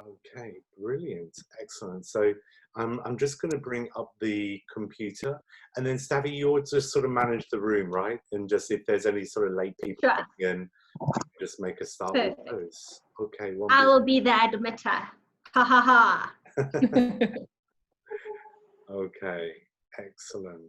Okay, brilliant, excellent. So I'm just going to bring up the computer, and then Stavi, you'll just sort of manage the room, right? And just if there's any sort of late people Sure. coming in, just make a start Perfect. with those. Okay, I will be the admitter. Ha ha ha. Okay, excellent.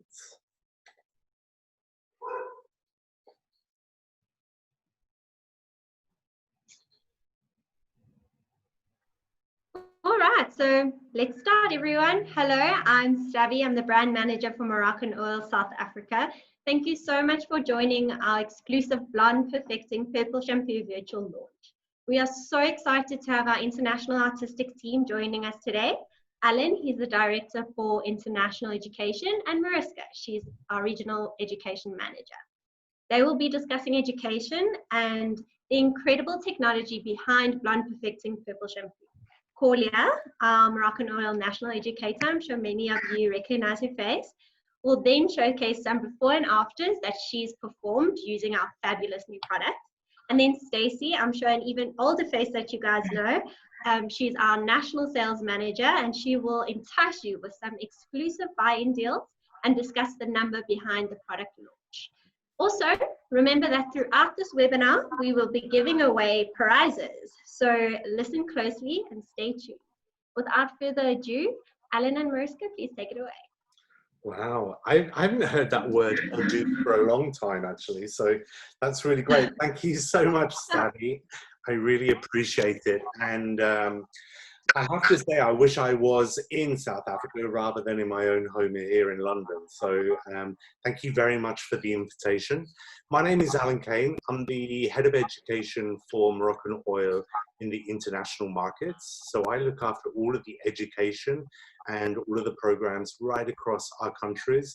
All right, so let's start, everyone. Hello, I'm Stavi. I'm the brand manager for Moroccanoil South Africa. Thank you so much for joining our exclusive Blonde Perfecting Purple Shampoo virtual launch. We are so excited to have our international artistic team joining us today. Alan, he's the director for international education, and Mariska, she's our regional education manager. They will be discussing education and the incredible technology behind Blonde Perfecting Purple Shampoo. Corlia, our Moroccanoil national educator, I'm sure many of you recognize her face, will then showcase some before and afters that she's performed using our fabulous new products. And then Stacey, I'm sure an even older face that you guys know, she's our national sales manager, and she will entice you with some exclusive buy-in deals and discuss the number behind the product launch. Also, remember that throughout this webinar, we will be giving away prizes. So listen closely and stay tuned. Without further ado, Alan and Mariska, please take it away. Wow, I haven't heard that word ado for a long time, actually. So that's really great. Thank you so much, Stavi. I really appreciate it. And I have to say, I wish I was in South Africa rather than in my own home here in London. So thank you very much for the invitation. My name is Alan Kane. I'm the head of education for Moroccanoil in the international markets. So I look after all of the education and all of the programs right across our countries,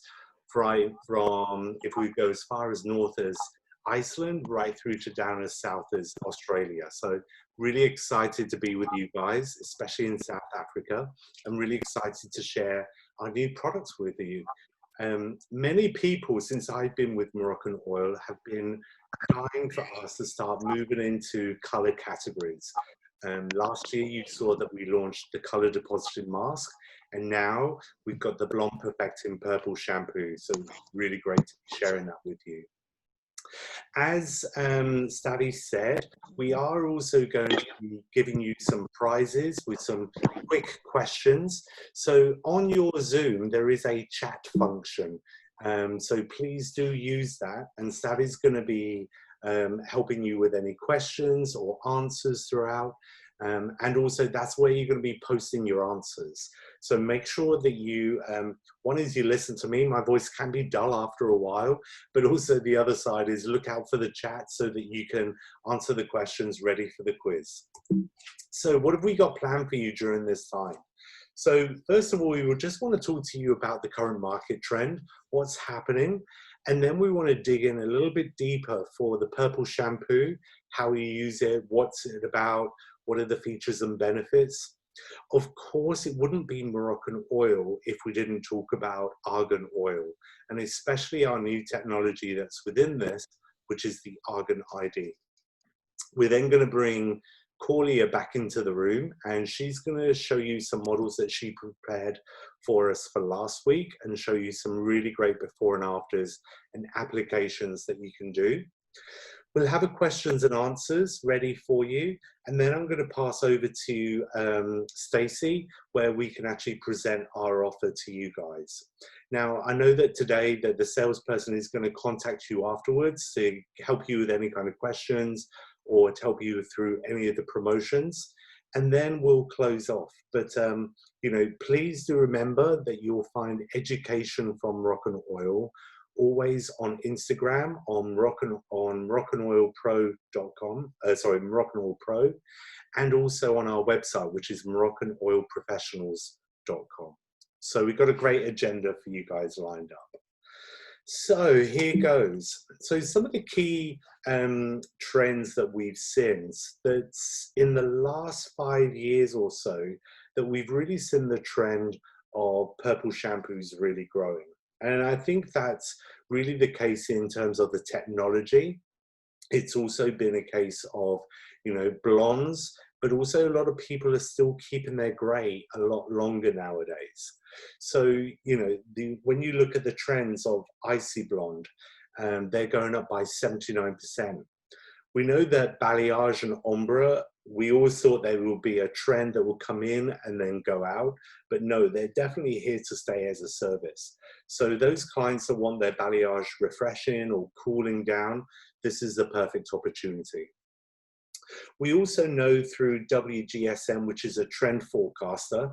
from if we go as far as north as Iceland, right through to down as south as Australia. So really excited to be with you guys, especially in South Africa. I'm really excited to share our new products with you. Many people, since I've been with Moroccanoil, have been dying for us to start moving into color categories. Last year, you saw that we launched the color deposited mask, and now we've got the Blonde Perfecting Purple Shampoo. So really great to be sharing that with you. As Stavi said, we are also going to be giving you some prizes with some quick questions. So on your Zoom, there is a chat function. So please do use that. And Stavi's going to be helping you with any questions or answers throughout. And also that's where you're going to be posting your answers. So make sure that you, one is you listen to me, my voice can be dull after a while, but also the other side is look out for the chat so that you can answer the questions ready for the quiz. So what have we got planned for you during this time? So first of all, we would just want to talk to you about the current market trend, what's happening, and then we want to dig in a little bit deeper for the purple shampoo, how you use it, what's it about, what are the features and benefits. Of course, it wouldn't be Moroccanoil if we didn't talk about ArganOil, and especially our new technology that's within this, which is the ArganID. We're then going to bring Corlia back into the room, and she's going to show you some models that she prepared for us for last week and show you some really great before and afters and applications that you can do. We'll have a questions and answers ready for you, and then I'm going to pass over to Stacey, where we can actually present our offer to you guys. Now, I know that today that the salesperson is going to contact you afterwards to help you with any kind of questions or to help you through any of the promotions, and then we'll close off. But you know, please do remember that you'll find education from Moroccanoil always on Instagram, on Moroccanoilpro.com, Moroccanoil Pro, and also on our website, which is Moroccanoilprofessionals.com. So we've got a great agenda for you guys lined up. So here goes. So some of the key trends that we've seen, that's in the last 5 years or so, that we've really seen the trend of purple shampoos really growing. And I think that's really the case in terms of the technology. It's also been a case of, you know, blondes but also a lot of people are still keeping their grey a lot longer nowadays. So, you know, when you look at the trends of icy blonde, they're going up by 79%. We know that balayage and ombre, we always thought there will be a trend that will come in and then go out, but no, they're definitely here to stay as a service. So those clients that want their balayage refreshing or cooling down, this is the perfect opportunity. We also know through WGSN, which is a trend forecaster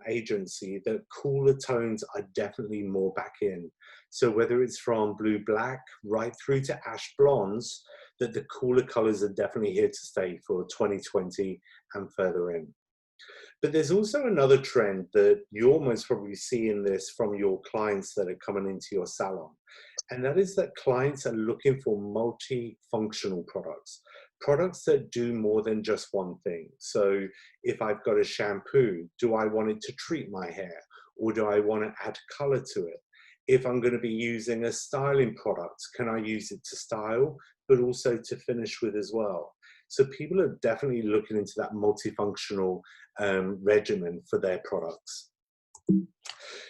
agency, that cooler tones are definitely more back in. So whether it's from blue black right through to ash blondes, that the cooler colors are definitely here to stay for 2020 and further in. But there's also another trend that you're most probably seeing this from your clients that are coming into your salon. And that is that clients are looking for multifunctional products, products that do more than just one thing. So if I've got a shampoo, do I want it to treat my hair, or do I want to add color to it? If I'm going to be using a styling product, can I use it to style, but also to finish with as well? So people are definitely looking into that multifunctional regimen for their products.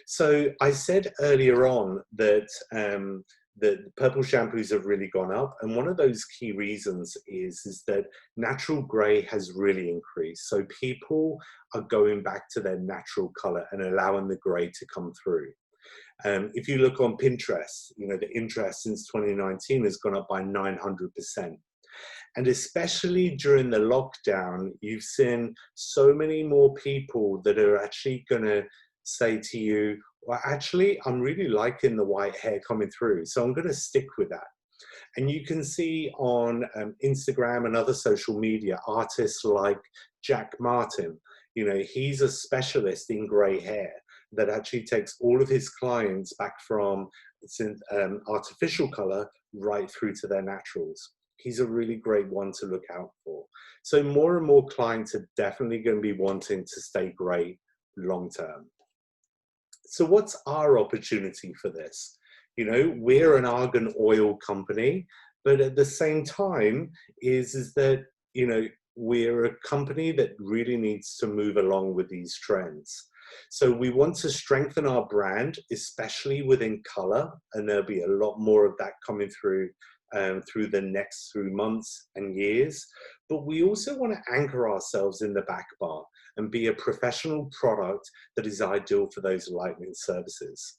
So I said earlier on that the purple shampoos have really gone up, and one of those key reasons is that natural grey has really increased. So people are going back to their natural colour and allowing the grey to come through. If you look on Pinterest, you know, the interest since 2019 has gone up by 900%. And especially during the lockdown, you've seen so many more people that are actually going to say to you, well, actually, I'm really liking the white hair coming through, so I'm going to stick with that. And you can see on Instagram and other social media, artists like Jack Martin, you know, he's a specialist in grey hair that actually takes all of his clients back from artificial color right through to their naturals. He's a really great one to look out for. So more and more clients are definitely going to be wanting to stay grey long term. So what's our opportunity for this? You know, we're an argan oil company, but at the same time is that, you know, we're a company that really needs to move along with these trends. So we want to strengthen our brand, especially within color, and there'll be a lot more of that coming through the next months and years. But we also want to anchor ourselves in the back bar and be a professional product that is ideal for those lightening services.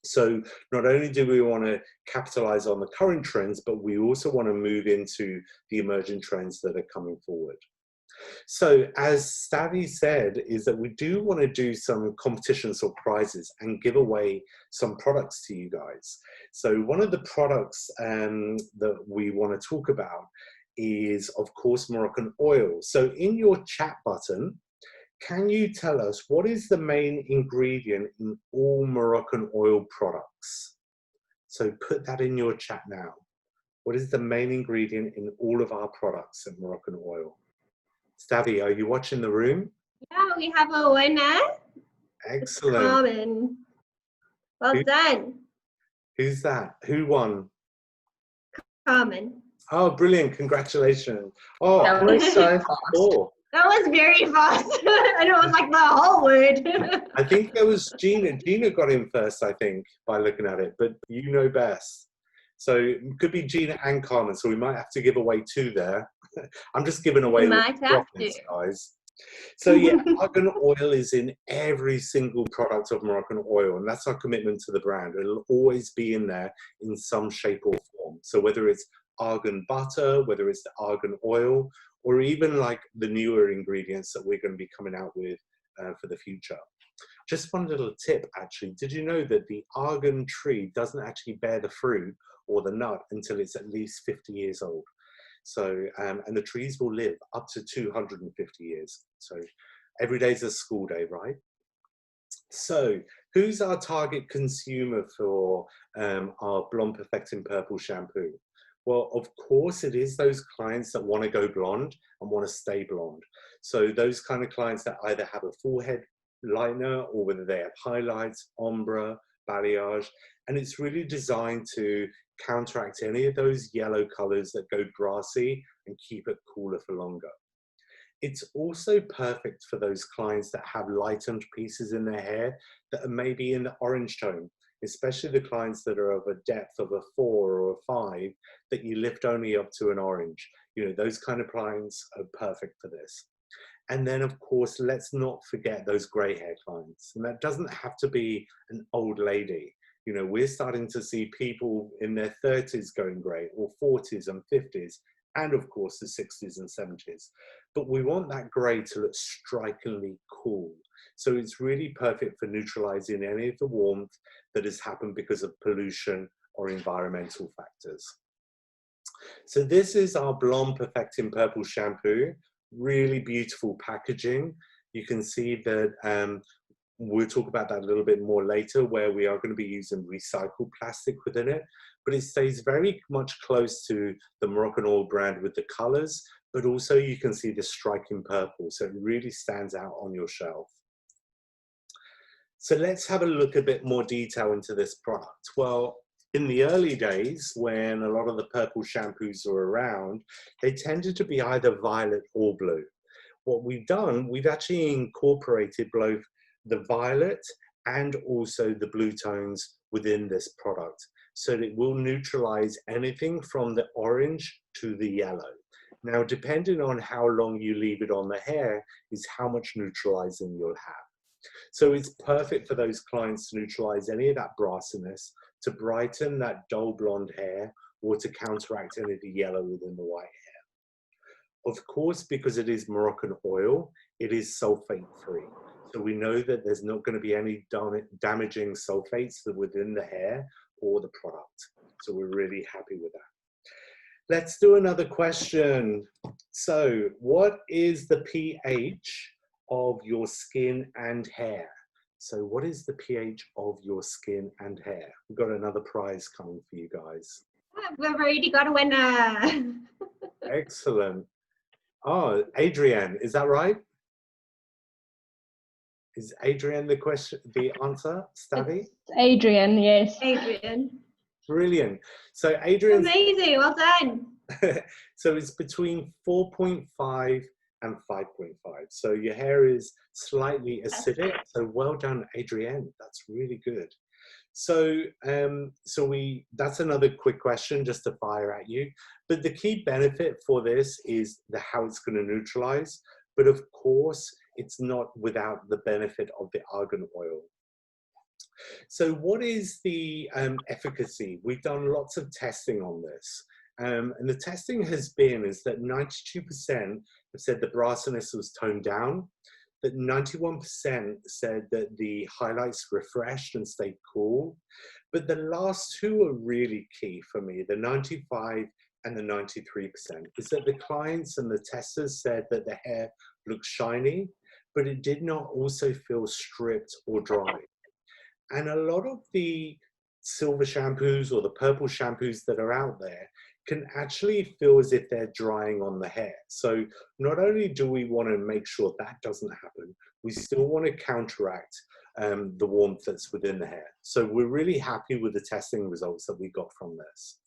So not only do we want to capitalize on the current trends, but we also want to move into the emerging trends that are coming forward. So as Stavi said, is that we do want to do some competitions or prizes and give away some products to you guys. So one of the products that we want to talk about is, of course, Moroccanoil. So in your chat button, can you tell us what is the main ingredient in all Moroccanoil products? So put that in your chat now. What is the main ingredient in all of our products at Moroccanoil? Stavi, are you watching the room? Yeah, we have a winner. Excellent. Carmen. Well done. Who's that? Who won? Carmen. Oh, brilliant. Congratulations. Oh, that was so fast. Oh. That was very fast. And it was like the whole word. I think it was Gina. Gina got in first, I think, by looking at it, but you know best. So it could be Gina and Carmen, so we might have to give away two there. I'm just giving away profits, guys. So yeah, argan oil is in every single product of Moroccanoil, and that's our commitment to the brand. It'll always be in there in some shape or form. So whether it's argan butter, whether it's the argan oil, or even like the newer ingredients that we're going to be coming out with for the future. Just one little tip, actually. Did you know that the argan tree doesn't actually bear the fruit or the nut until it's at least 50 years old? So, and the trees will live up to 250 years. So every day's a school day, right? So who's our target consumer for our Blonde Perfecting Purple shampoo? Well, of course, it is those clients that want to go blonde and want to stay blonde. So those kind of clients that either have a full head lightener or whether they have highlights, ombre, balayage, and it's really designed to counteract any of those yellow colors that go brassy and keep it cooler for longer. It's also perfect for those clients that have lightened pieces in their hair that are maybe in the orange tone, especially the clients that are of a depth of a 4 or a 5 that you lift only up to an orange. You know, those kind of clients are perfect for this. And then, of course, let's not forget those grey hair clients. And that doesn't have to be an old lady. You know, we're starting to see people in their 30s going grey, or 40s and 50s, and of course the 60s and 70s. But we want that grey to look strikingly cool. So it's really perfect for neutralizing any of the warmth that has happened because of pollution or environmental factors. So this is our Blonde Perfecting Purple shampoo. Really beautiful packaging. You can see that we'll talk about that a little bit more later, where we are going to be using recycled plastic within it, but it stays very much close to the Moroccanoil brand with the colors, but also you can see the striking purple, so it really stands out on your shelf. So let's have a look a bit more detail into this product. Well, in the early days, when a lot of the purple shampoos were around, they tended to be either violet or blue. What we've done, we've actually incorporated both the violet and also the blue tones within this product, so that it will neutralize anything from the orange to the yellow. Now, depending on how long you leave it on the hair is how much neutralizing you'll have. So it's perfect for those clients to neutralize any of that brassiness, to brighten that dull blonde hair, or to counteract any of the yellow within the white hair. Of course, because it is Moroccanoil, it is sulfate-free. So we know that there's not going to be any damaging sulfates within the hair or the product. So we're really happy with that. Let's do another question. So what is the pH of your skin and hair? So what is the pH of your skin and hair? We've got another prize coming for you guys. We've already got a winner. Excellent. Oh, Adrienne, is that right? Is Adrienne the question, the answer, Stabby? It's Adrienne, yes. Adrienne. Brilliant. So Adrienne. Amazing, well done. So it's between 4.5 and 5.5. So your hair is slightly acidic. So well done, Adrienne. That's really good. So that's another quick question just to fire at you. But the key benefit for this is how it's going to neutralize. But of course, it's not without the benefit of the argan oil. So what is the efficacy? We've done lots of testing on this. And the testing has been is that 92% have said the brassiness was toned down, that 91% said that the highlights refreshed and stayed cool. But the last two are really key for me, the 95 and the 93%, is that the clients and the testers said that the hair looked shiny, but it did not also feel stripped or dry. And a lot of the silver shampoos or the purple shampoos that are out there can actually feel as if they're drying on the hair. So not only do we want to make sure that doesn't happen, we still want to counteract the warmth that's within the hair. So we're really happy with the testing results that we got from this.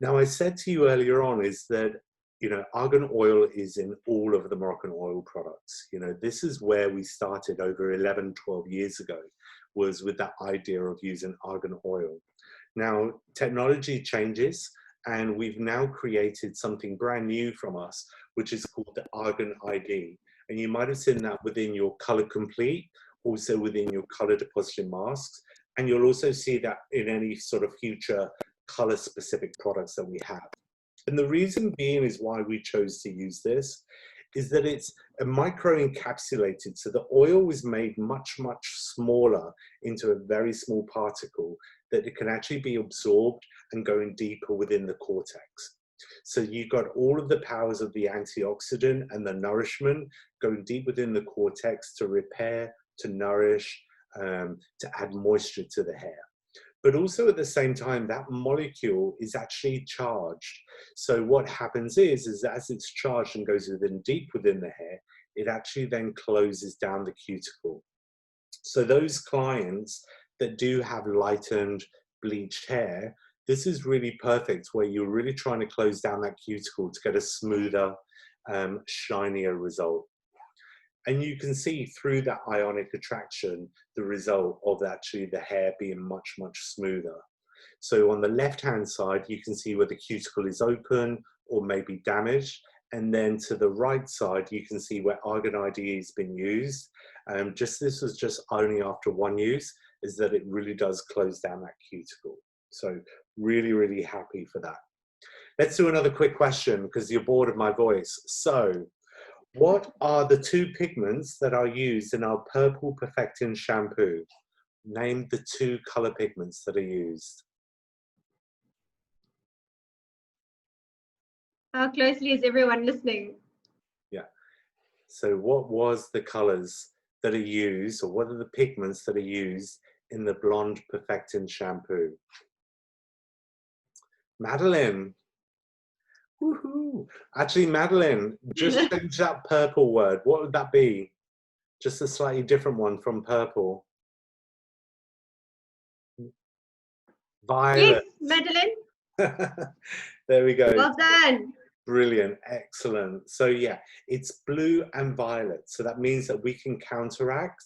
Now, I said to you earlier on is that, you know, argan oil is in all of the Moroccanoil products. You know, this is where we started over 11, 12 years ago, was with that idea of using argan oil. Now, technology changes, and we've now created something brand new from us, which is called the ArganID. And you might have seen that within your Color Complete, also within your color depositing masks. And you'll also see that in any sort of future color specific products that we have. And the reason being is why we chose to use this is that it's a micro encapsulated. So the oil is made much, much smaller into a very small particle that it can actually be absorbed and going deeper within the cortex. So you've got all of the powers of the antioxidant and the nourishment going deep within the cortex to repair, to nourish, to add moisture to the hair. But also at the same time, that molecule is actually charged. So what happens is as it's charged and goes deep within the hair, it actually then closes down the cuticle. So those clients that do have lightened, bleached hair, this is really perfect where you're really trying to close down that cuticle to get a smoother shinier result. And you can see through that ionic attraction the result of actually the hair being much, much smoother. So on the left-hand side, you can see where the cuticle is open or maybe damaged. And then to the right side, you can see where ArganID has been used. This was just only after one use, is that it really does close down that cuticle. So really, really happy for that. Let's do another quick question because you're bored of my voice. So what are the two pigments that are used in our purple perfecting shampoo? Name the two color pigments that are used. How closely is everyone listening? Yeah. So what was the colors that are used, or what are the pigments that are used in the blonde perfecting shampoo? Madeline. Woohoo. Actually, Madeline, just change that purple word. What would that be? Just a slightly different one from purple. Violet. Yes, Madeline. There we go. Well done. Brilliant, excellent. So yeah, it's blue and violet. So that means that we can counteract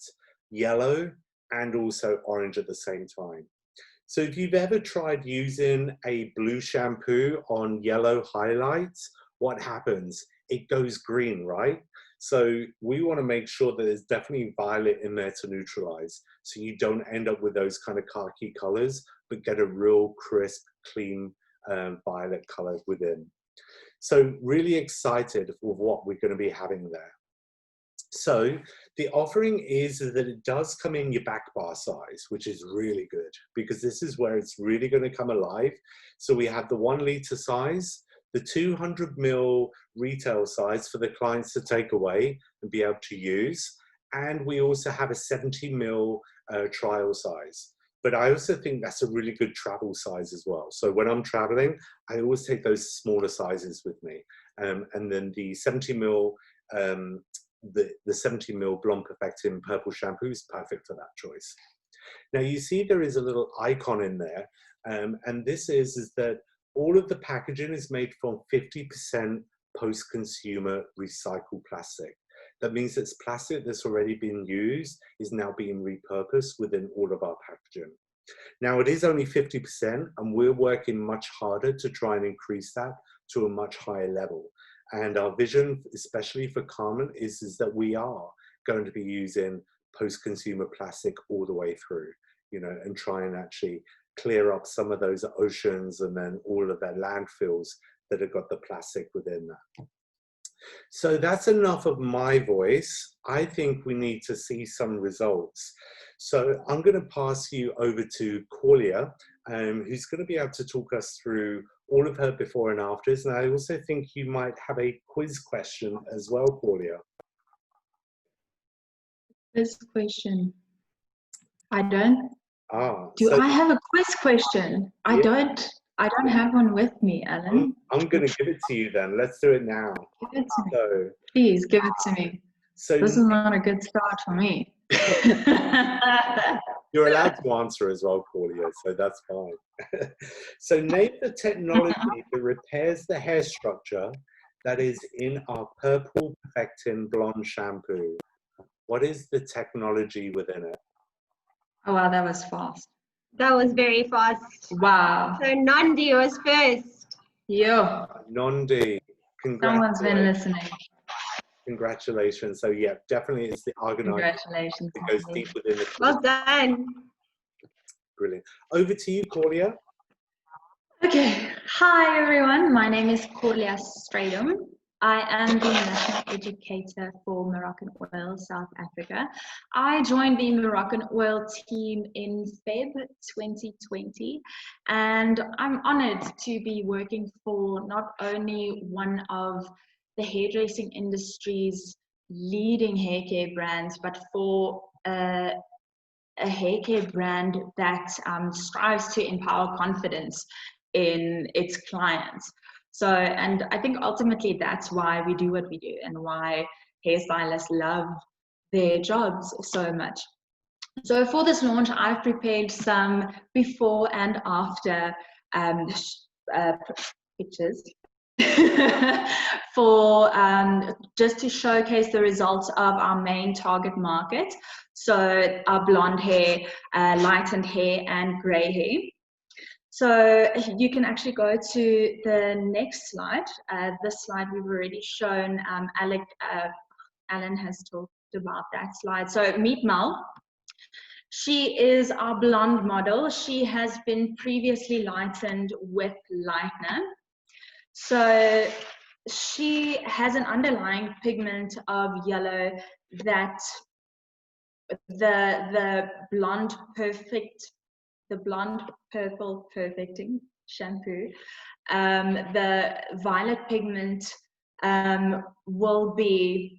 yellow and also orange at the same time. So if you've ever tried using a blue shampoo on yellow highlights, what happens? It goes green, right? So we want to make sure that there's definitely violet in there to neutralize. So you don't end up with those kind of khaki colors, but get a real crisp, clean violet color within. So really excited for what we're going to be having there. So the offering is that it does come in your back bar size, which is really good because this is where it's really going to come alive. So we have the 1 liter size, the 200 ml retail size for the clients to take away and be able to use. And we also have a 70 ml trial size. But I also think that's a really good travel size as well. So when I'm traveling, I always take those smaller sizes with me. And then the 70 ml, the 70 ml Blonde Perfecting purple shampoo is perfect for that choice. Now you see there is a little icon in there. And this is that all of the packaging is made from 50% post-consumer recycled plastic. That means it's plastic that's already been used is now being repurposed within all of our packaging. Now it is only 50% and we're working much harder to try and increase that to a much higher level. And our vision, especially for Carmen, is that we are going to be using post-consumer plastic all the way through, you know, and try and actually clear up some of those oceans and then all of their landfills that have got the plastic within that. So that's enough of my voice. I think we need to see some results. So I'm going to pass you over to Corlia, who's going to be able to talk us through all of her before and afters. And I also think you might have a quiz question as well, Corlia. Quiz question. I don't. So I have a quiz question? Yeah. I don't have one with me, Alan. I'm going to give it to you then. Let's do it now. Give it to me. So, please give it to me. So this is not a good start for me. You're allowed to answer as well, Corlia, so that's fine. So name the technology that repairs the hair structure that is in our purple perfecting blonde shampoo. What is the technology within it? Oh wow, that was fast. That was very fast. Wow. So Nandi was first. Yo. Nandi, Someone's been listening. Congratulations. So yeah, definitely it's the ArganID. Congratulations. It goes deep within the. Well done. Brilliant. Over to you, Corlia. Okay. Hi everyone. My name is Corlia Stradum. I am the National Educator for Moroccanoil South Africa. I joined the Moroccanoil team in Feb 2020, and I'm honored to be working for not only one of the hairdressing industry's leading hair care brands, but for a hair care brand that strives to empower confidence in its clients. So, and I think ultimately that's why we do what we do and why hairstylists love their jobs so much. So for this launch, I've prepared some before and after pictures. for just to showcase the results of our main target market. So our blonde hair, lightened hair, and grey hair. So you can actually go to the next slide. This slide we've already shown. Alan has talked about that slide. So meet Mel. She is our blonde model. She has been previously lightened with lightener. So she has an underlying pigment of yellow that the blonde purple perfecting shampoo, the violet pigment will be.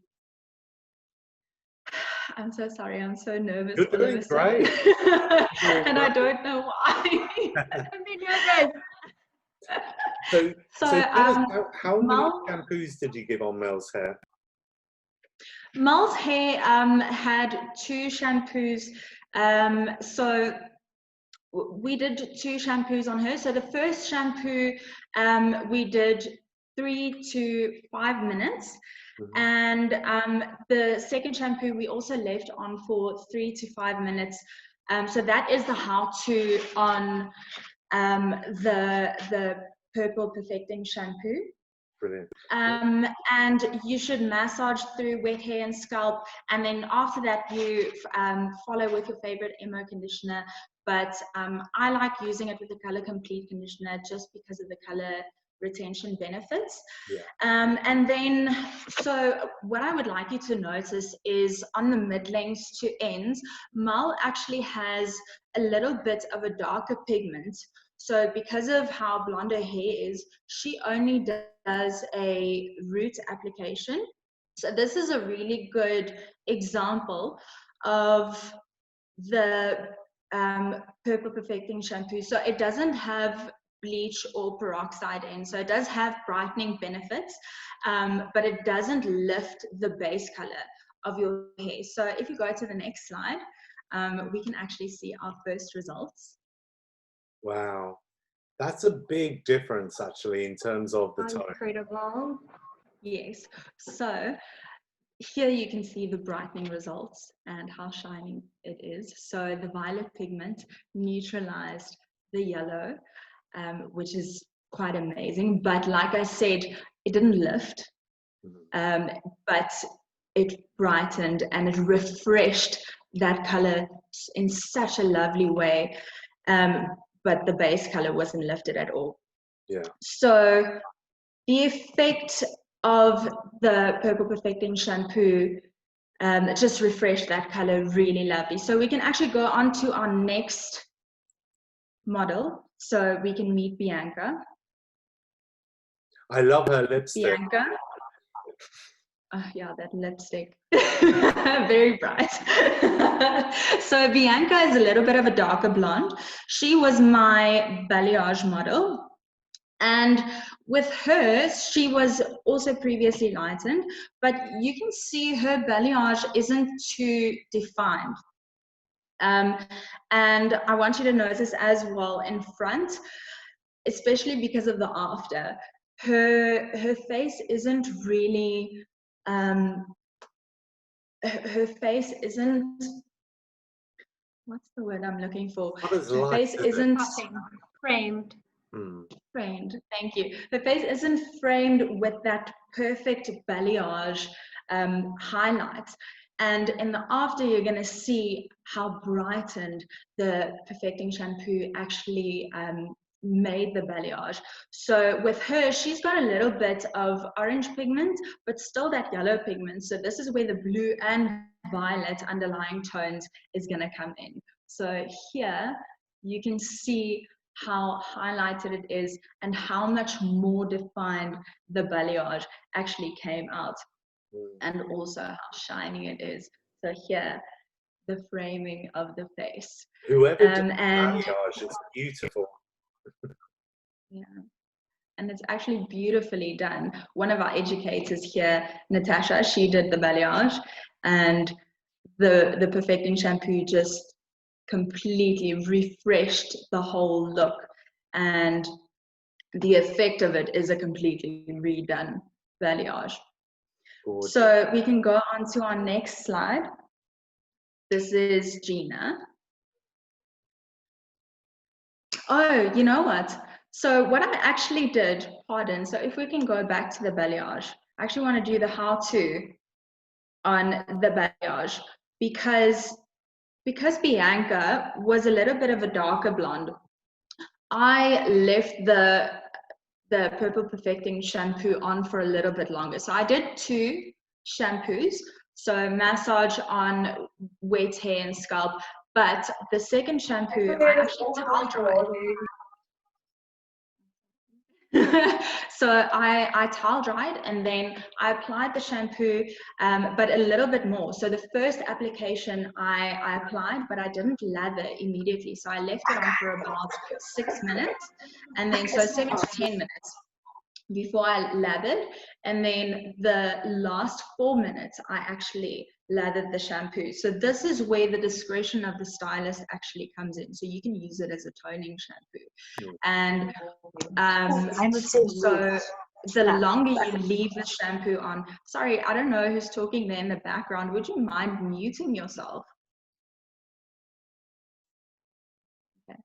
I'm so sorry, I'm so nervous. You're doing great. And I don't know why. Don't be nervous. So tell us, how many Mel, shampoos did you give on Mel's hair? Mel's hair had 2 shampoos. So we did 2 shampoos on her. So the first shampoo we did 3 to 5 minutes. And the second shampoo we also left on for 3 to 5 minutes. So that is the how-to on the purple perfecting shampoo. Brilliant. And you should massage through wet hair and scalp, and then after that you follow with your favorite MO conditioner. But I like using it with the Color Complete conditioner just because of the color retention benefits. Yeah. And then, so what I would like you to notice is on the mid-lengths to ends, Mel actually has a little bit of a darker pigment. So because of how blonde her hair is, she only does a root application. So this is a really good example of the purple perfecting shampoo. So it doesn't have bleach or peroxide in, so it does have brightening benefits, but it doesn't lift the base color of your hair. So if you go to the next slide, we can actually see our first results. Wow, that's a big difference actually in terms of the tone. Incredible. Yes, so here you can see the brightening results and how shining it is. So the violet pigment neutralized the yellow, which is quite amazing. But like I said, it didn't lift, but it brightened and it refreshed that color in such a lovely way. But the base color wasn't lifted at all. Yeah. So the effect of the Purple Perfecting shampoo just refreshed that color really lovely. So we can actually go on to our next model. So we can meet Bianca. I love her lipstick. Bianca. Yeah, that lipstick. Very bright. So Bianca is a little bit of a darker blonde. She was my balayage model. And with her, she was also previously lightened, but you can see her balayage isn't too defined. And I want you to notice as well in front, especially because of the after, her face isn't really, her face isn't, what's the word I'm looking for? Her face isn't framed. Framed, thank you. Her face isn't framed with that perfect balayage highlights. And in the after, you're going to see how brightened the perfecting shampoo actually made the balayage. So with her, she's got a little bit of orange pigment, but still that yellow pigment. So this is where the blue and violet underlying tones is going to come in. So here you can see how highlighted it is and how much more defined the balayage actually came out, and also how shiny it is. So here, the framing of the face. Whoever did the balayage, it's beautiful. Yeah, and it's actually beautifully done. One of our educators here, Natasha, she did the balayage, and the perfecting shampoo just completely refreshed the whole look. And the effect of it is a completely redone balayage. Gorgeous. So we can go on to our next slide. This is Gina. Oh, you know what? So what I actually did, pardon, so if we can go back to the balayage, I actually want to do the how-to on the balayage because Bianca was a little bit of a darker blonde. I left the Purple Perfecting shampoo on for a little bit longer. So I did 2 shampoos. So massage on wet hair and scalp. But the second shampoo, I actually towel dried. So I towel dried and then I applied the shampoo, but a little bit more. So the first application I applied, but I didn't lather immediately. So I left it on for about 6 minutes, and then so 7 to 10 minutes before I lathered, and then the last 4 minutes I actually lathered the shampoo. So this is where the discretion of the stylist actually comes in. So you can use it as a toning shampoo. And so the longer you leave the shampoo on, sorry, I don't know who's talking there in the background. Would you mind muting yourself? Okay.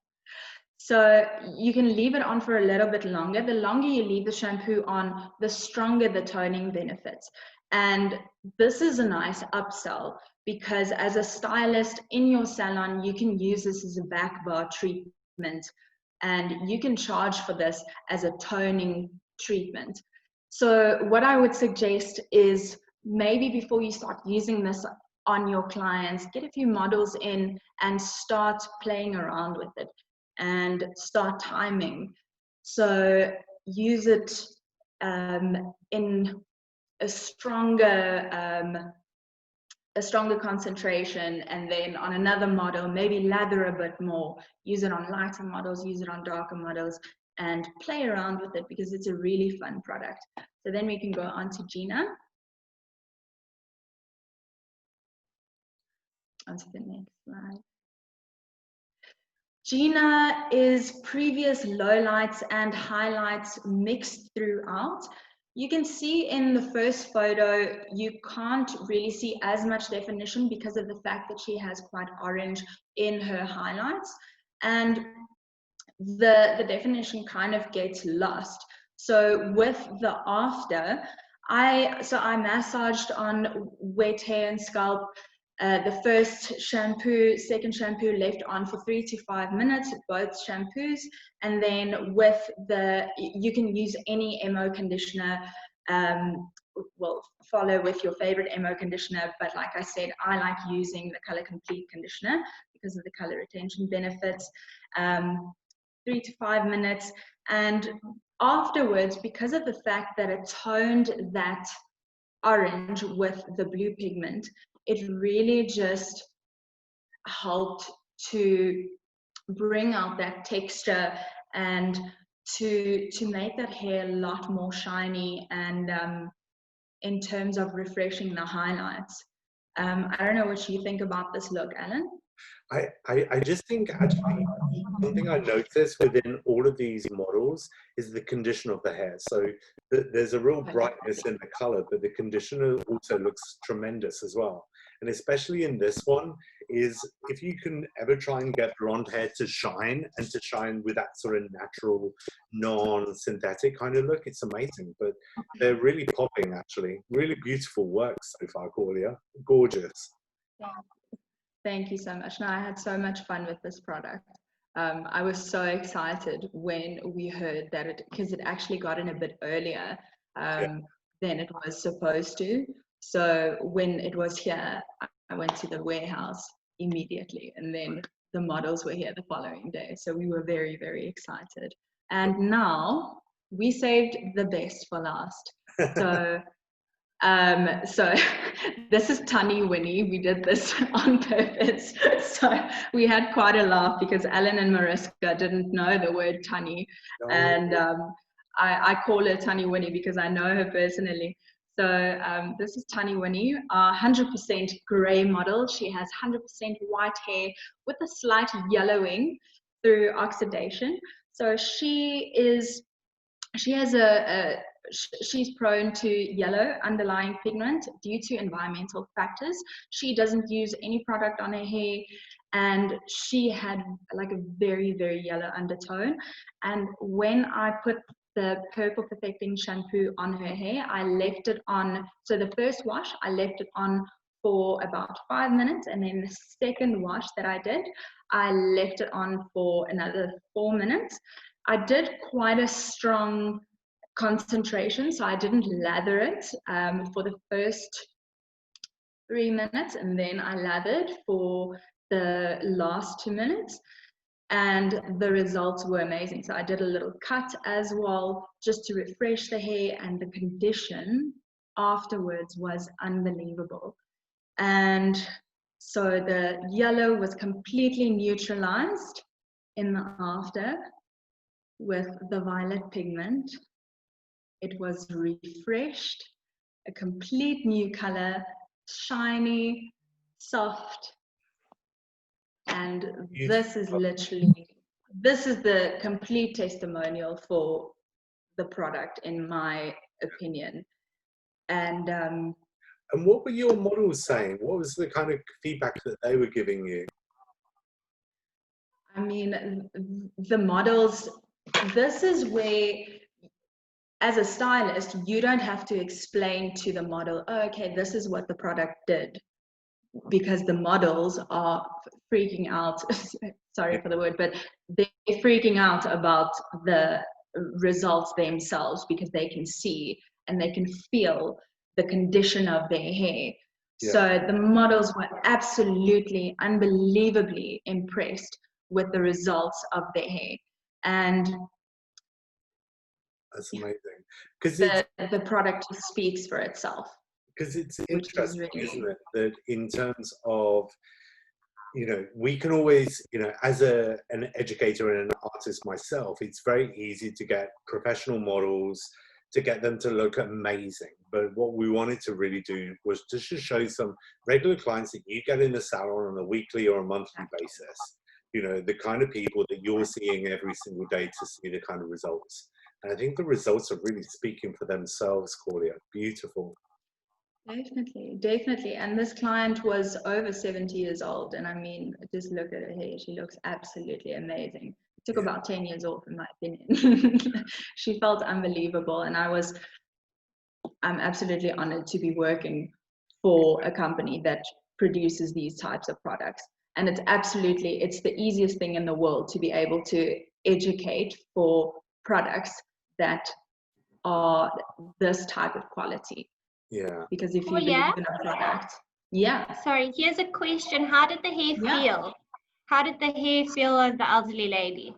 So you can leave it on for a little bit longer. The longer you leave the shampoo on, the stronger the toning benefits. And this is a nice upsell because as a stylist in your salon, you can use this as a back bar treatment, and you can charge for this as a toning treatment. So what I would suggest is maybe before you start using this on your clients, get a few models in and start playing around with it and start timing. So use it in a stronger concentration, and then on another model, maybe lather a bit more, use it on lighter models, use it on darker models, and play around with it because it's a really fun product. So then we can go on to Gina. On to the next slide. Gina is previous lowlights and highlights mixed throughout. You can see in the first photo, you can't really see as much definition because of the fact that she has quite orange in her highlights, and the definition kind of gets lost. So with the after, I massaged on wet hair and scalp. The first shampoo, second shampoo left on for 3 to 5 minutes, both shampoos. And then with you can use any MO conditioner, well, follow with your favorite MO conditioner. But like I said, I like using the Color Complete conditioner because of the color retention benefits. 3 to 5 minutes. And afterwards, because of the fact that it toned that orange with the blue pigment, it really just helped to bring out that texture and to make that hair a lot more shiny, and in terms of refreshing the highlights. I don't know what you think about this look, Alan. I just think actually something I noticed within all of these models is the condition of the hair. So there's a real brightness in the color, but the conditioner also looks tremendous as well. And especially in this one, is if you can ever try and get blonde hair to shine, and to shine with that sort of natural, non-synthetic kind of look, it's amazing. But they're really popping, actually. Really beautiful work so far, Corlia. Gorgeous. Yeah. Thank you so much. No, I had so much fun with this product. I was so excited when we heard that because it actually got in a bit earlier than it was supposed to. So when it was here, I went to the warehouse immediately, and then the models were here the following day. So we were very, very excited. And now we saved the best for last. So this is Tunny Winnie. We did this on purpose. So we had quite a laugh because Alan and Mariska didn't know the word Tunny. And I call her Tunny Winnie because I know her personally. So this is Tunny Winnie, our 100% gray model. She has 100% white hair with a slight yellowing through oxidation. So she is She has she's prone to yellow underlying pigment due to environmental factors. She doesn't use any product on her hair, and she had like a very, very yellow undertone. And when I put the purple perfecting shampoo on her hair, I left it on, so the first wash I left it on for about 5 minutes, and then the second wash that I did, I left it on for another 4 minutes. I did quite a strong concentration, so I didn't lather it for the first 3 minutes, and then I lathered for the last 2 minutes, and the results were amazing. So I did a little cut as well, just to refresh the hair, and the condition afterwards was unbelievable. And so the yellow was completely neutralized in the after with the violet pigment. It was refreshed, a complete new color, shiny, soft, and this is literally, this is the complete testimonial for the product, in my opinion. And what were your models saying? What was the kind of feedback that they were giving you? I mean, the models, this is where, as a stylist, you don't have to explain to the model, oh, okay, this is what the product did, because the models are freaking out, sorry for the word, but they're freaking out about the results themselves, because they can see and they can feel the condition of their hair. Yeah. So the models were absolutely, unbelievably impressed with the results of their hair. And that's amazing, because the product speaks for itself. Because it's interesting, really, isn't it, that in terms of, you know, we can always, you know, as an educator and an artist myself, it's very easy to get professional models, to get them to look amazing. But what we wanted to really do was just to show some regular clients that you get in the salon on a weekly or a monthly basis, you know, the kind of people that you're seeing every single day to see the kind of results. And I think the results are really speaking for themselves, Claudia. Beautiful. Definitely, definitely. And this client was over 70 years old. And I mean, just look at her hair. She looks absolutely amazing. It took about 10 years off, in my opinion. She felt unbelievable. And I'm absolutely honored to be working for a company that produces these types of products. And it's absolutely, it's the easiest thing in the world to be able to educate for products that are this type of quality. Yeah. Because if you believe in a product, Sorry, here's a question. How did the hair feel? How did the hair feel of the elderly lady?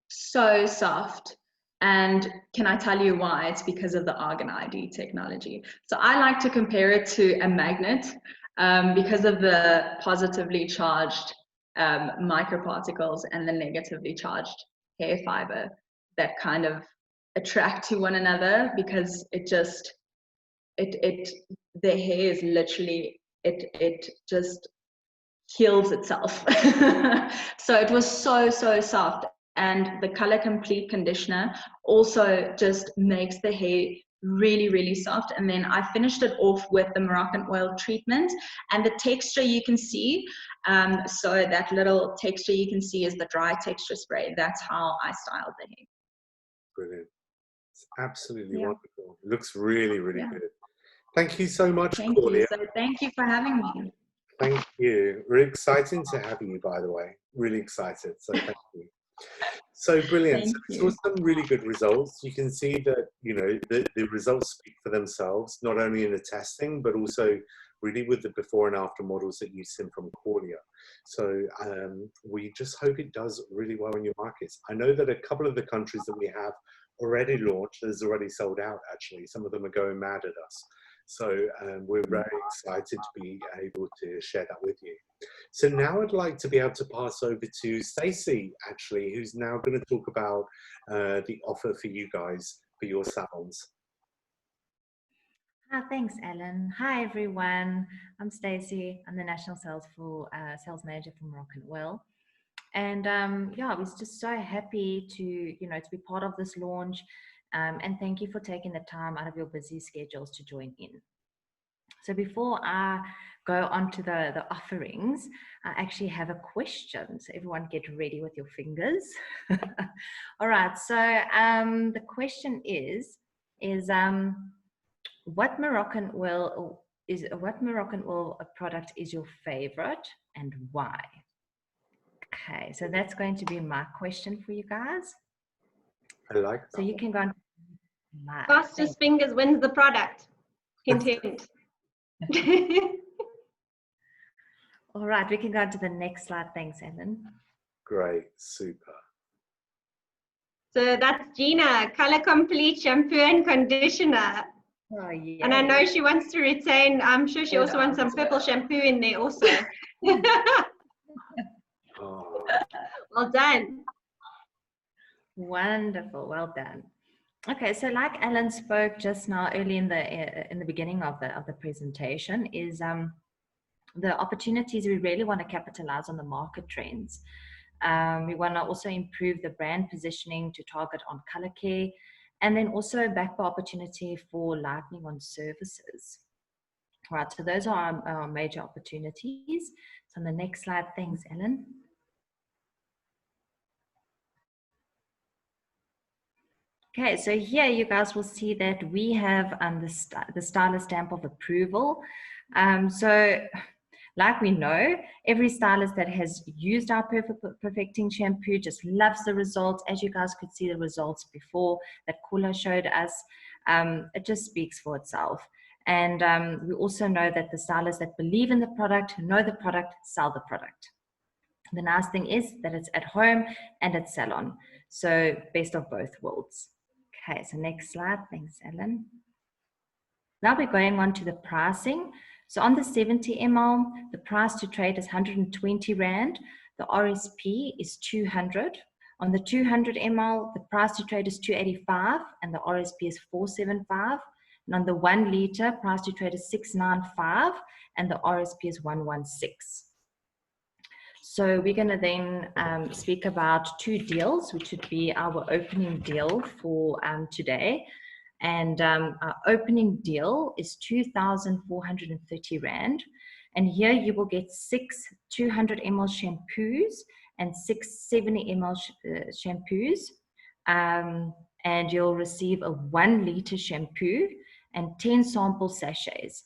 So soft. And can I tell you why? It's because of the ArganID technology. So I like to compare it to a magnet because of the positively charged microparticles and the negatively charged hair fiber that kind of attract to one another, because it just, the hair is literally, it just heals itself. So it was so soft, and the color complete conditioner also just makes the hair really soft. And then I finished it off with the Moroccanoil treatment, and the texture you can see, so that little texture you can see is the dry texture spray. That's how I styled the hair. Brilliant. It's absolutely wonderful. It looks really good. Thank you so much, Claudia. So thank you for having me. Thank you. Really exciting to have you, by the way. Really excited. So thank you. So brilliant. So we saw some really good results. You can see that, you know, the results speak for themselves, not only in the testing, but also really with the before and after models that you've seen from Claudia. So we just hope it does really well in your markets. I know that a couple of the countries that we have already launched, there's already sold out, actually. Some of them are going mad at us. So we're very excited to be able to share that with you. So now I'd like to be able to pass over to Stacey, actually, who's now going to talk about the offer for you guys for your salons. Thanks, Ellen. Hi, everyone. I'm Stacey. I'm the National Sales Manager for Moroccanoil. And yeah, I was just so happy to, to be part of this launch. And thank you for taking the time out of your busy schedules to join in. So before I go on to the offerings, I actually have a question. So everyone get ready with your fingers. All right, so the question is what Moroccanoil product is your favorite and why? Okay, so that's going to be my question for you guys. I like that. So you can go on. Fastest fingers wins the product. Hint, hint. All right, we can go on to the next slide. Thanks, Ellen. Great, super. So that's Gina, Color Complete Shampoo and Conditioner. Oh, yeah. And I know she wants to retain, I'm sure she also wants some purple shampoo in there also. Oh. Well done. Wonderful, well done. Okay, so like Ellen spoke just now early in the beginning of the presentation is the opportunities. We really want to capitalize on the market trends. We want to also improve the brand positioning to target on color care, and then also back by opportunity for lightening on surfaces. Right, so those are our major opportunities. So on the next slide, thanks, Ellen. Okay, so here you guys will see that we have the stylist stamp of approval. So like we know, every stylist that has used our perfecting shampoo just loves the results. As you guys could see the results before that Kula showed us, it just speaks for itself. And we also know that the stylists that believe in the product, know the product, sell the product. The nice thing is that it's at home and at salon. So best of both worlds. Okay, so next slide. Thanks, Ellen. Now we're going on to the pricing. So on the 70 ml, the price to trade is 120 Rand. The RSP is 200. On the 200 ml, the price to trade is 285 and the RSP is 475. And on the 1 liter, price to trade is 695 and the RSP is 116. So we're going to then speak about two deals, which would be our opening deal for today. And our opening deal is 2,430 Rand. And here you will get 6 200 ml shampoos and 6 70 ml shampoos. And you'll receive a 1 liter shampoo and 10 sample sachets.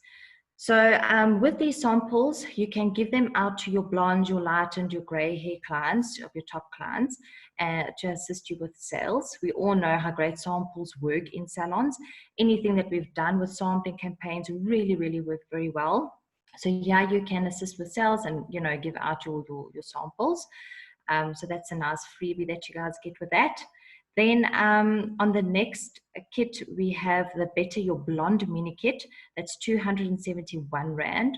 So with these samples, you can give them out to your blonde, your lightened, your gray hair clients, of your top clients, to assist you with sales. We all know how great samples work in salons. Anything that we've done with sampling campaigns really, really work very well. So yeah, you can assist with sales and, you know, give out your samples. So that's a nice freebie that you guys get with that. Then on the next kit, we have the Better Your Blonde mini kit. That's 271 Rand.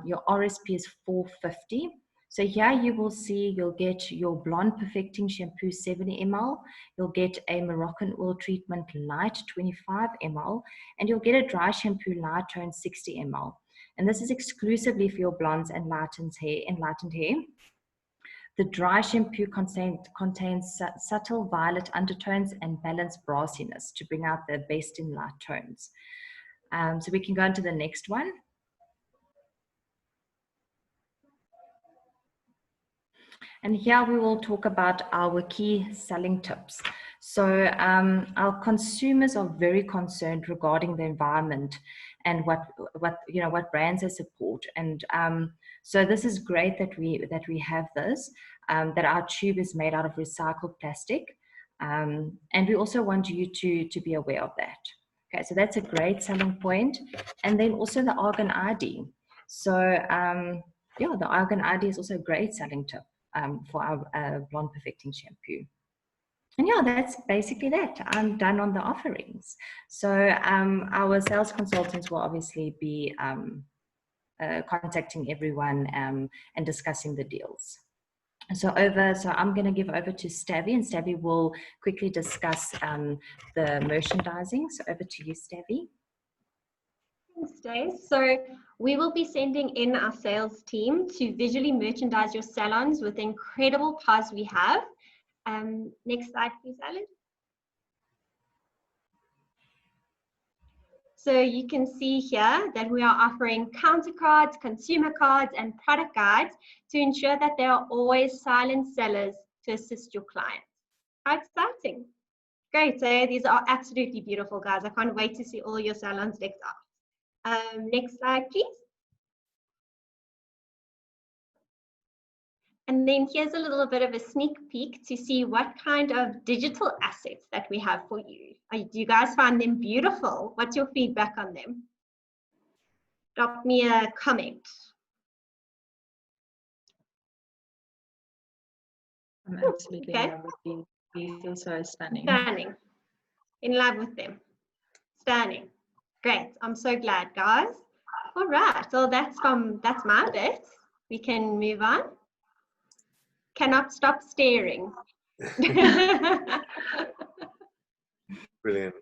Your RSP is 450. So here you will see you'll get your Blonde Perfecting Shampoo 70 ml. You'll get a Moroccanoil Treatment Light 25 ml. And you'll get a Dry Shampoo Light Tone 60 ml. And this is exclusively for your blondes and lightened hair. The dry shampoo contains subtle violet undertones and balanced brassiness to bring out the best in light tones. So we can go on to the next one. And here we will talk about our key selling tips. So our consumers are very concerned regarding the environment and what brands they support. And so this is great that we have this, that our tube is made out of recycled plastic. And we also want you to be aware of that. Okay, so that's a great selling point. And then also the ArganID. So yeah, the ArganID is also a great selling tip for our blonde perfecting shampoo. And yeah, that's basically that. I'm done on the offerings. So our sales consultants will obviously be contacting everyone and discussing the deals. So I'm going to give over to Stavi, and Stavi will quickly discuss the merchandising. So over to you, Stavi. Thanks, Stace. So we will be sending in our sales team to visually merchandise your salons with the incredible cars we have. Next slide, please, Alan. So you can see here that we are offering counter cards, consumer cards, and product guides to ensure that there are always silent sellers to assist your clients. How exciting. Great, so these are absolutely beautiful, guys. I can't wait to see all your salons decked out. Next slide, please. And then here's a little bit of a sneak peek to see what kind of digital assets that we have for you. Do you guys find them beautiful? What's your feedback on them? Drop me a comment. I'm absolutely in love with these. These feel so stunning. Stunning. In love with them. Stunning. Great. I'm so glad, guys. All right. So that's my bit. We can move on. Cannot stop staring. Brilliant.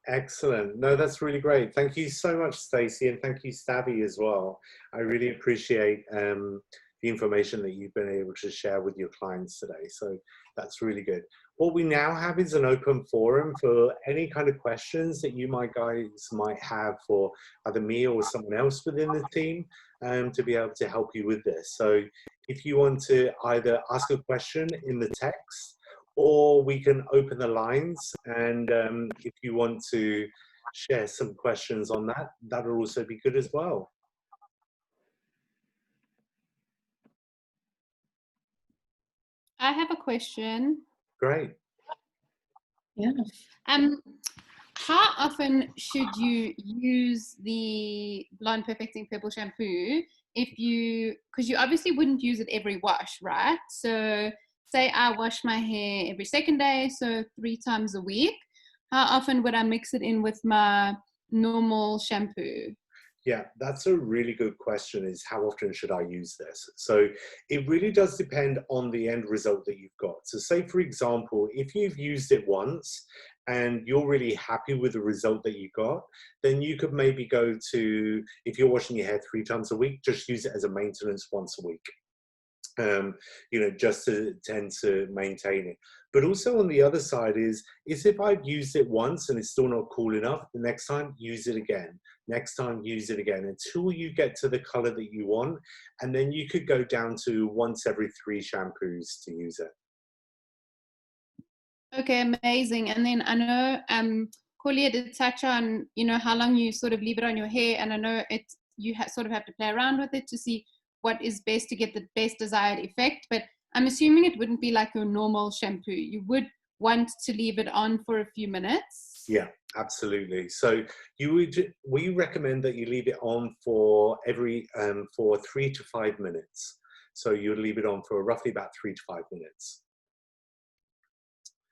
Excellent. No, that's really great. Thank you so much, Stacey, and thank you, Stabby, as well. I really appreciate the information that you've been able to share with your clients today. So that's really good. What we now have is an open forum for any kind of questions that you guys might have for either me or someone else within the team to be able to help you with this. So if you want to either ask a question in the text, or we can open the lines, and if you want to share some questions on that, that'll also be good as well. I have a question. Great. Yeah. How often should you use the Blonde Perfecting Purple shampoo because you obviously wouldn't use it every wash, right? So say I wash my hair every second day, so 3 times a week. How often would I mix it in with my normal shampoo? Yeah, that's a really good question, is how often should I use this? So it really does depend on the end result that you've got. So say, for example, if you've used it once and you're really happy with the result that you got, then you could maybe go to, if you're washing your hair 3 times a week, just use it as a maintenance once a week. You know, just to tend to maintain it. But also on the other side is if I've used it once and it's still not cool enough, the next time use it again. Next time use it again until you get to the color that you want, and then you could go down to once every 3 shampoos to use it. Okay, amazing. And then I know Corlia did touch on, you know, how long you sort of leave it on your hair, and I know you sort of have to play around with it to see what is best to get the best desired effect, but I'm assuming it wouldn't be like your normal shampoo. You would want to leave it on for a few minutes. Yeah, absolutely. So we recommend that you leave it on for for 3 to 5 minutes. So you leave it on for roughly about 3 to 5 minutes.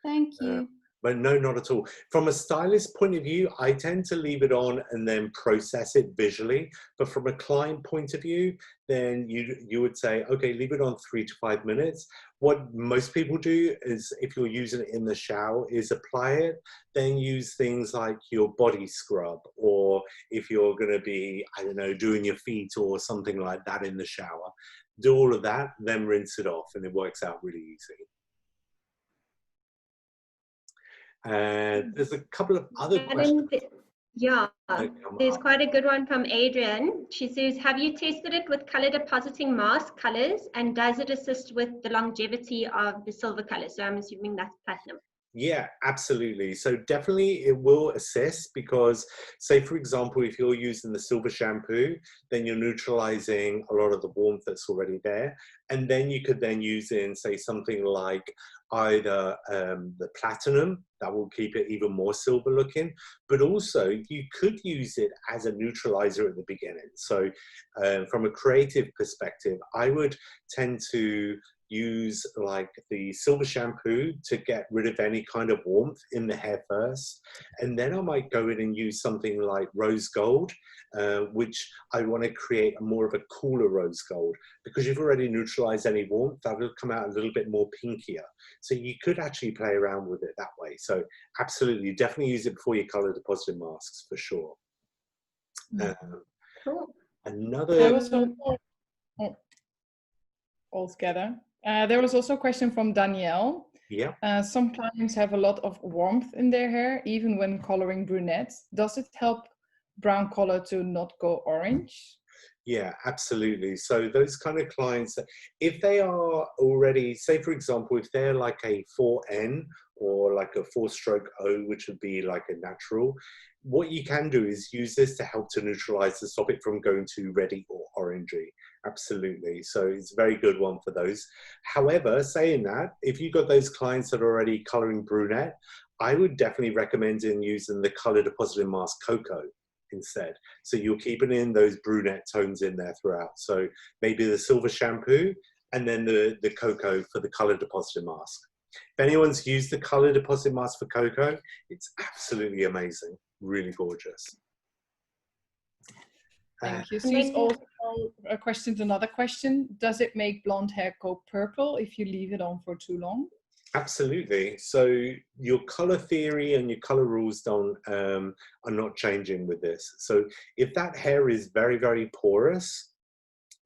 Thank you. But no, not at all. From a stylist point of view, I tend to leave it on and then process it visually. But from a client point of view, then you would say, okay, leave it on 3 to 5 minutes. What most people do is, if you're using it in the shower, is apply it, then use things like your body scrub, or if you're going to be, I don't know, doing your feet or something like that in the shower, do all of that, then rinse it off, and it works out really easy. There's a couple of other questions. Yeah, there's quite a good one from Adrian. She says, have you tested it with color depositing mask colors, and does it assist with the longevity of the silver color? So I'm assuming that's platinum. Yeah, absolutely. So definitely it will assist, because say, for example, if you're using the silver shampoo, then you're neutralizing a lot of the warmth that's already there. And then you could then use in, say, something like either the platinum, that will keep it even more silver looking, but also you could use it as a neutralizer at the beginning. So from a creative perspective, I would tend to use like the silver shampoo to get rid of any kind of warmth in the hair first, and then I might go in and use something like rose gold, which I want to create more of a cooler rose gold, because you've already neutralized any warmth. That will come out a little bit more pinkier, so you could actually play around with it that way. So absolutely, definitely use it before your color depositing masks, for sure. Cool. There was altogether. There was also a question from Danielle. Yeah. Some clients have a lot of warmth in their hair, even when coloring brunettes. Does it help brown color to not go orange? Yeah, absolutely. So those kind of clients, if they are already, say for example, if they're like a 4N or like a 4-stroke O, which would be like a natural, what you can do is use this to help to neutralize, to stop it from going to reddy or orangey. Absolutely. So it's a very good one for those. However, saying that, if you've got those clients that are already coloring brunette, I would definitely recommend using the color depositing mask Cocoa instead. So you're keeping in those brunette tones in there throughout. So maybe the silver shampoo and then the cocoa for the color depositing mask. If anyone's used the color depositing mask for cocoa, it's absolutely amazing. Really gorgeous. Thank you. She's also a question, another question. Does it make blonde hair go purple if you leave it on for too long? Absolutely. So your color theory and your color rules are not changing with this. So if that hair is very, very porous,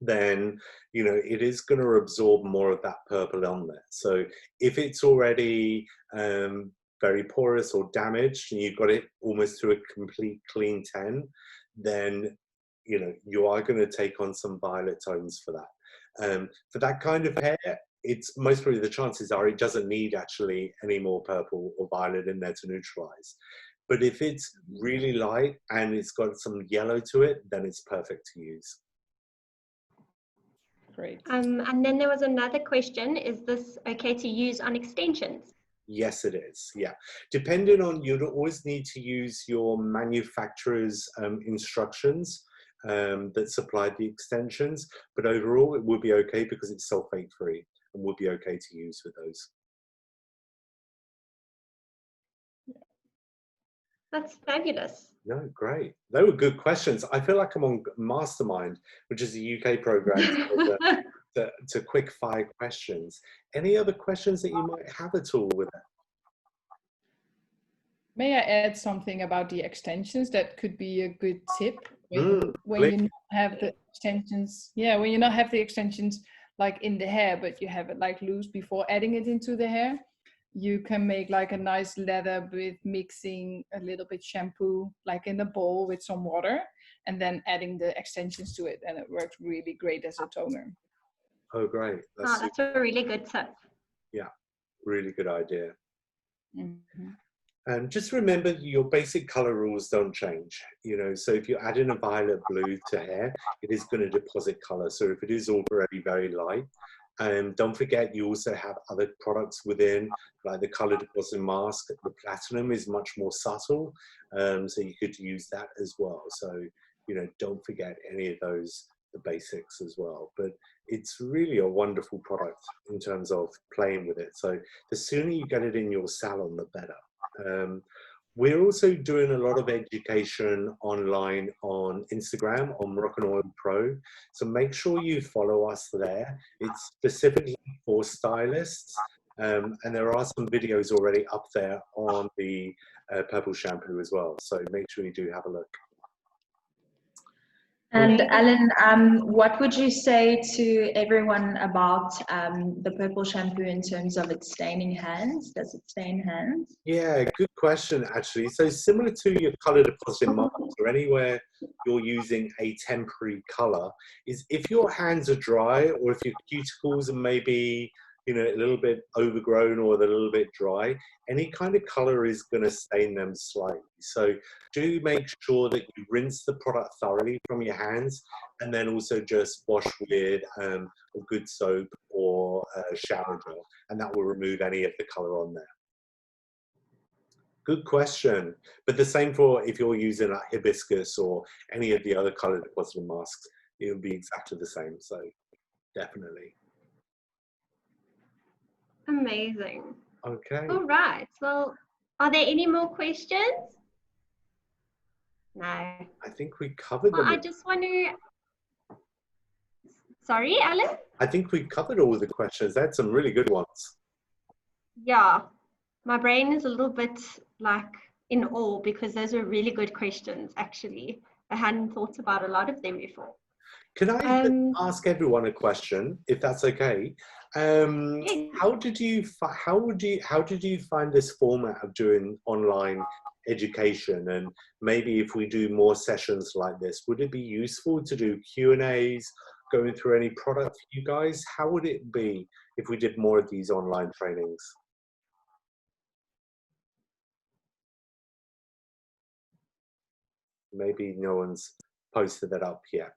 then it is going to absorb more of that purple on there. So if it's already very porous or damaged and you've got it almost to a complete clean 10, then you are going to take on some violet tones for that. For that kind of hair, it's most probably the chances are it doesn't need actually any more purple or violet in there to neutralize. But if it's really light and it's got some yellow to it, then it's perfect to use. Great. And then there was another question, is this okay to use on extensions? Yes, it is. Yeah. Depending on, you'd always need to use your manufacturer's instructions that supplied the extensions. But overall, it would be okay because it's sulfate-free and would be okay to use with those. That's fabulous. No, great. They were good questions. I feel like I'm on Mastermind, which is a UK program to quick fire questions. Any other questions that you might have at all with it? May I add something about the extensions? That could be a good tip when you not have the extensions. Yeah, when you not have the extensions like in the hair, but you have it like loose before adding it into the hair. You can make like a nice lather with mixing a little bit shampoo, like in a bowl with some water, and then adding the extensions to it, and it works really great as a toner. Oh, great. That's a really good tip. Yeah, really good idea. Mm-hmm. And just remember your basic color rules don't change. So if you're adding a violet blue to hair, it is going to deposit color. So if it is already very light, don't forget you also have other products within, like the color depositing mask. The platinum is much more subtle, so you could use that as well. So don't forget any of those, the basics as well. But it's really a wonderful product in terms of playing with it. So the sooner you get it in your salon, the better. We're also doing a lot of education online on Instagram, on Moroccanoil Pro. So make sure you follow us there. It's specifically for stylists. And there are some videos already up there on the purple shampoo as well. So make sure you do have a look. And Alan, what would you say to everyone about the purple shampoo in terms of its staining hands? Does it stain hands? Yeah, good question, actually. So similar to your color depositing mask or anywhere you're using a temporary color, is if your hands are dry or if your cuticles are maybe a little bit overgrown or they're a little bit dry, any kind of color is going to stain them slightly. So do make sure that you rinse the product thoroughly from your hands and then also just wash with a good soap or shower gel, and that will remove any of the color on there. Good question. But the same for if you're using like hibiscus or any of the other color depositing masks, it will be exactly the same. So definitely. Amazing. Okay. All right. Well, are there any more questions? No. I think we covered them. Well, I just want to... Sorry, Alan? I think we covered all the questions. They had some really good ones. Yeah. My brain is a little bit like in awe because those are really good questions, actually. I hadn't thought about a lot of them before. Can I ask everyone a question, if that's okay? How did you find this format of doing online education. And maybe if we do more sessions like this, would it be useful to do Q&As, going through any product for you guys? How would it be if we did more of these online trainings? Maybe no one's posted that up yet.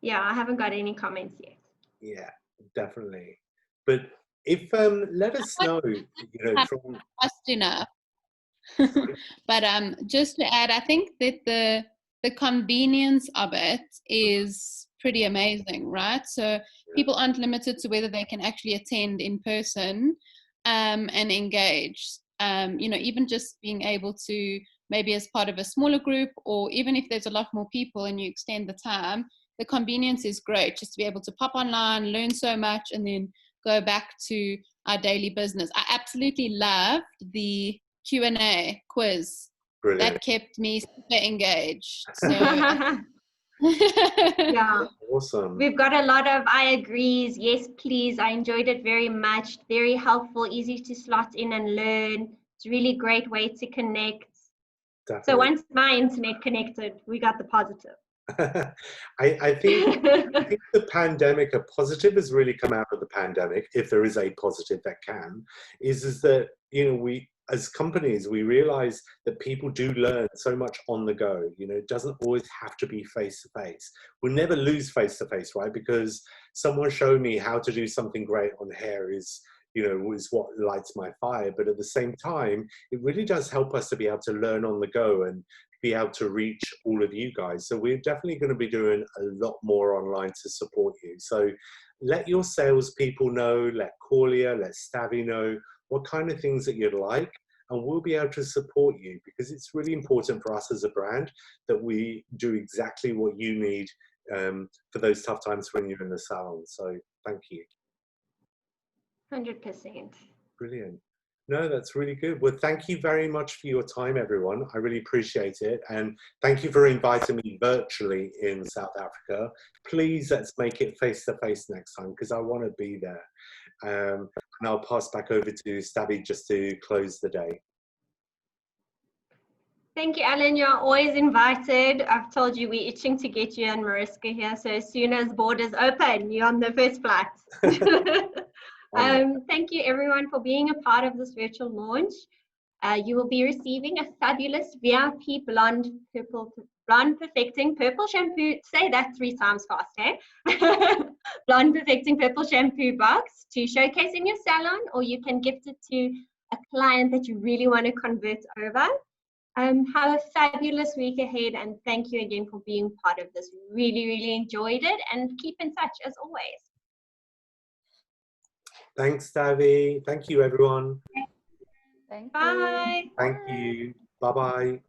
Yeah, I haven't got any comments yet. Yeah, definitely. But if let us know, you know, from Fast enough. But just to add, I think that the convenience of it is pretty amazing, right? So people aren't limited to whether they can actually attend in person and engage. You know, even just being able to, maybe as part of a smaller group, or even if there's a lot more people and you extend the time, the convenience is great, just to be able to pop online, learn so much, and then go back to our daily business. I absolutely loved the Q&A quiz. Brilliant. That kept me super engaged. So Yeah. Awesome. We've got a lot of I agrees, yes please, I enjoyed it very much, very helpful, easy to slot in and learn. It's a really great way to connect. Definitely. So once my internet connected, we got the positive. I think the pandemic, a positive has really come out of the pandemic, if there is a positive that can, is that, you know, we as companies, we realize that people do learn so much on the go. You know, it doesn't always have to be face to face. We'll never lose face to face, right? Because someone showed me how to do something great on hair is, you know, is what lights my fire. But at the same time, it really does help us to be able to learn on the go and be able to reach all of you guys. So we're definitely going to be doing a lot more online to support you. So let your salespeople know, let Corlia, let Stavi know what kind of things that you'd like, and we'll be able to support you, because it's really important for us as a brand that we do exactly what you need for those tough times when you're in the salon. So thank you. 100%. Brilliant. No, that's really good. Well, thank you very much for your time, everyone. I really appreciate it. And thank you for inviting me virtually in South Africa. Please, let's make it face-to-face next time, because I want to be there. And I'll pass back over to Stavi just to close the day. Thank you, Alan. You're always invited. I've told you we're itching to get you and Mariska here. So as soon as borders open, you're on the first flight. Thank you everyone for being a part of this virtual launch. You will be receiving a fabulous VIP blonde perfecting purple shampoo. Say that 3 times fast, eh? Blonde perfecting purple shampoo box to showcase in your salon, or you can gift it to a client that you really want to convert over. Have a fabulous week ahead, and thank you again for being part of this. Really enjoyed it, and keep in touch as always. Thanks, Stavi. Thank you, everyone. Thank Bye. you. Thank you. Bye-bye.